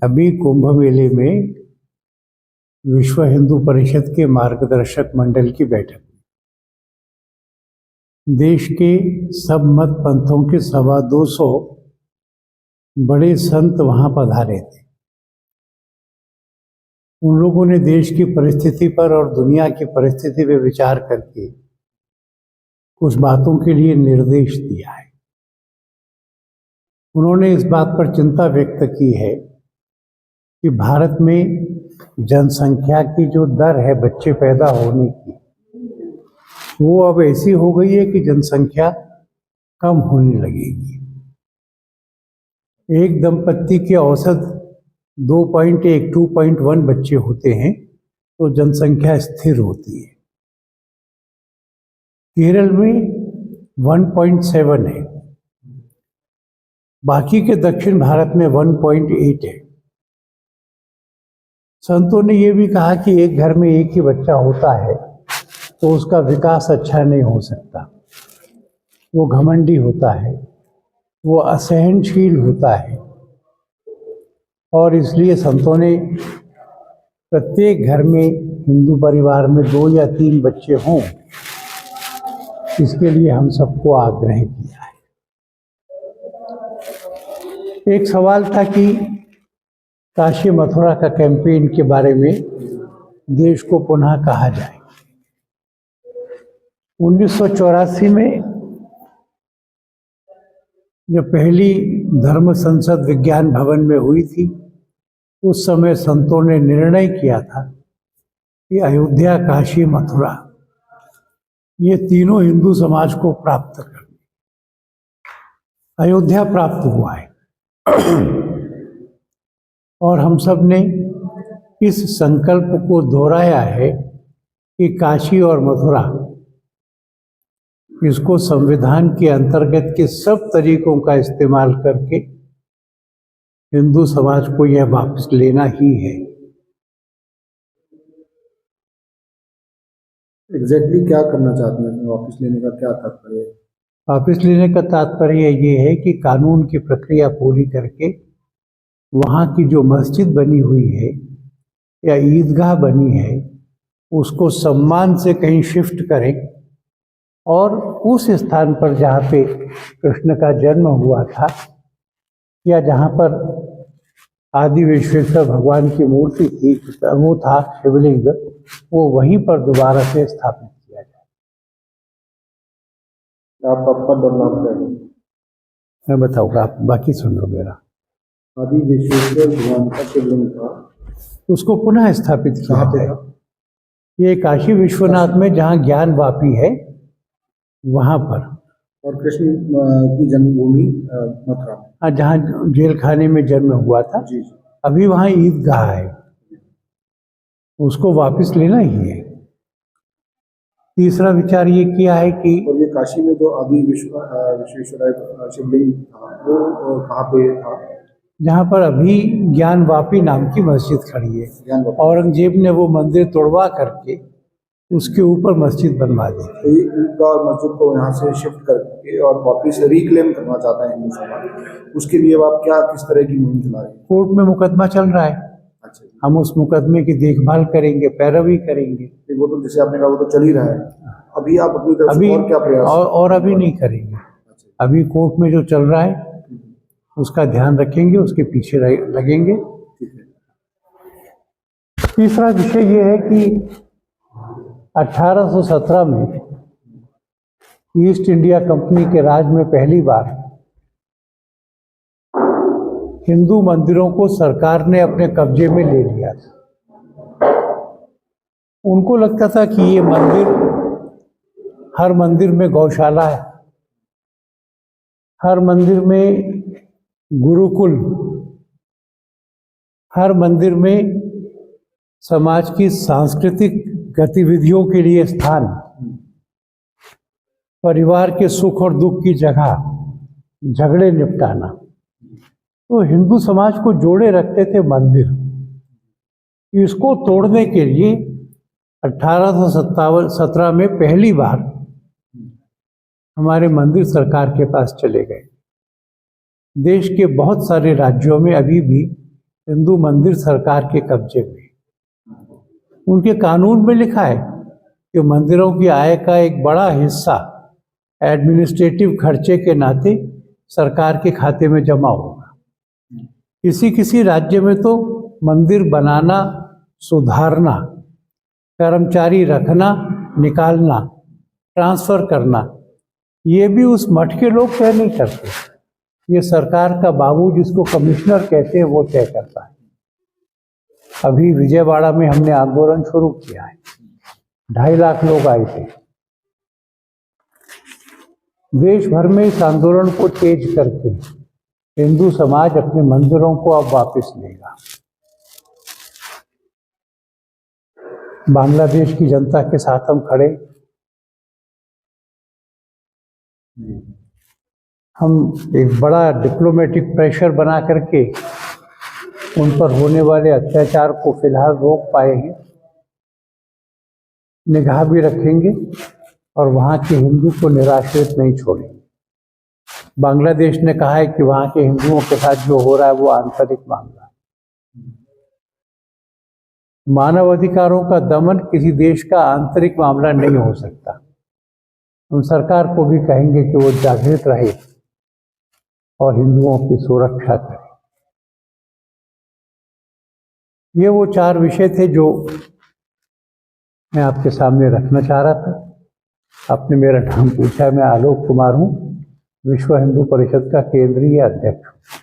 अभी कुंभ मेले में विश्व हिंदू परिषद के मार्गदर्शक मंडल की बैठक, देश के सब मत पंथों के 250 बड़े संत वहां पधारे थे। उन लोगों ने देश की परिस्थिति पर और दुनिया की परिस्थिति पर विचार करके कुछ बातों के लिए निर्देश दिया है। उन्होंने इस बात पर चिंता व्यक्त की है कि भारत में जनसंख्या की जो दर है बच्चे पैदा होने की, वो अब ऐसी हो गई है कि जनसंख्या कम होने लगेगी। एक दंपत्ति के औसत 2.1 2.1 बच्चे होते हैं तो जनसंख्या स्थिर होती है। केरल में 1.7 है, बाकी के दक्षिण भारत में 1.8 है। संतों ने यह भी कहा कि एक घर में एक ही बच्चा होता है तो उसका विकास अच्छा नहीं हो सकता। वो घमंडी होता है, वो असहनशील होता है, और इसलिए संतों ने प्रत्येक घर में हिंदू परिवार में 2 या 3 बच्चे हों, इसके लिए हम सबको आग्रह किया है। एक सवाल था कि काशी मथुरा का कैंपेन के बारे में देश को पुनः कहा जाए। 1984 में जब पहली धर्म संसद विज्ञान भवन में हुई थी, उस समय संतों ने निर्णय किया था कि अयोध्या, काशी, मथुरा ये तीनों हिंदू समाज को प्राप्त करने। अयोध्या प्राप्त हुआ है और हम सब ने इस संकल्प को दोहराया है कि काशी और मथुरा, इसको संविधान के अंतर्गत के सब तरीकों का इस्तेमाल करके हिंदू समाज को यह वापस लेना ही है। एग्जैक्टली क्या करना चाहते हैं? वापस लेने का क्या तात्पर्य है? वापस लेने का तात्पर्य ये है कि कानून की प्रक्रिया पूरी करके वहाँ की जो मस्जिद बनी हुई है या ईदगाह बनी है, उसको सम्मान से कहीं शिफ्ट करें और उस स्थान पर जहाँ पे कृष्ण का जन्म हुआ था या जहाँ पर आदि विश्वेश्वर भगवान की मूर्ति थी, वो था शिवलिंग, वो वहीं पर दोबारा से स्थापित किया जाए। आप आपका बदलाव करें, मैं बताऊँगा, आप बाकी सुन लो मेरा। आदि विश्वेश्वर भगवान का शिवलिंग था, उसको पुनः स्थापित किया है। ये काशी विश्वनाथ में जहाँ ज्ञान वापी है वहाँ पर, और कृष्ण की जन्मभूमि मथुरा में। हाँ, जहाँ जेल खाने में जन्म हुआ था, जी। अभी वहाँ ईदगाह है, उसको वापस लेना ही है। तीसरा विचार ये किया है कि और ये काशी में जो आदि विश्वेश्वर शिवलिंग था वो कहाँ पे था? जहाँ पर अभी ज्ञान वापी नाम की मस्जिद खड़ी है। औरंगजेब ने वो मंदिर तोड़वा करके उसके ऊपर मस्जिद बनवा दी। तो ये ईदगाह और मस्जिद को यहाँ से शिफ्ट करके और वापस रिक्लेम करना चाहता है हिंदू समाज। उसके लिए आप क्या किस तरह की मुहिम चला रहे हैं? कोर्ट में मुकदमा चल रहा है। अच्छा, हम उस मुकदमे की देखभाल करेंगे, पैरवी करेंगे। वो तो जैसे आपने कहा वो तो चल ही रहा है। अभी आप अपनी तरफ से और क्या प्रयास? और अभी नहीं करेंगे। अभी कोर्ट में जो चल रहा है उसका ध्यान रखेंगे, उसके पीछे लगेंगे। तीसरा विषय ये है कि 1817 में ईस्ट इंडिया कंपनी के राज में पहली बार हिंदू मंदिरों को सरकार ने अपने कब्जे में ले लिया था। उनको लगता था कि ये मंदिर, हर मंदिर में गौशाला है, हर मंदिर में गुरुकुल, हर मंदिर में समाज की सांस्कृतिक गतिविधियों के लिए स्थान, परिवार के सुख और दुख की जगह, झगड़े निपटाना, तो हिंदू समाज को जोड़े रखते थे मंदिर। इसको तोड़ने के लिए 1817 में पहली बार हमारे मंदिर सरकार के पास चले गए। देश के बहुत सारे राज्यों में अभी भी हिंदू मंदिर सरकार के कब्जे में। उनके कानून में लिखा है कि मंदिरों की आय का एक बड़ा हिस्सा एडमिनिस्ट्रेटिव खर्चे के नाते सरकार के खाते में जमा होगा। किसी किसी राज्य में तो मंदिर बनाना, सुधारना, कर्मचारी रखना, निकालना, ट्रांसफर करना, ये भी उस मठ के लोग तय नहीं करते। ये सरकार का बाबू, जिसको कमिश्नर कहते हैं, वो तय करता है। अभी विजयवाड़ा में हमने आंदोलन शुरू किया है, 2.5 लाख लोग आए थे। देश भर में इस आंदोलन को तेज करके हिंदू समाज अपने मंदिरों को अब वापस लेगा। बांग्लादेश की जनता के साथ हम खड़े। हम एक बड़ा डिप्लोमेटिक प्रेशर बना करके उन पर होने वाले अत्याचार को फिलहाल रोक पाए हैं। निगाह भी रखेंगे और वहाँ के हिंदू को निराश्रित नहीं छोड़ेंगे। बांग्लादेश ने कहा है कि वहाँ के हिंदुओं के साथ जो हो रहा है वो आंतरिक मामला है। मानव अधिकारों का दमन किसी देश का आंतरिक मामला नहीं हो सकता। हम सरकार को भी कहेंगे कि वो जागृत रहे और हिंदुओं की सुरक्षा करे। ये वो 4 विषय थे जो मैं आपके सामने रखना चाह रहा था। आपने मेरा नाम पूछा, मैं आलोक कुमार हूँ, विश्व हिंदू परिषद का केंद्रीय अध्यक्ष।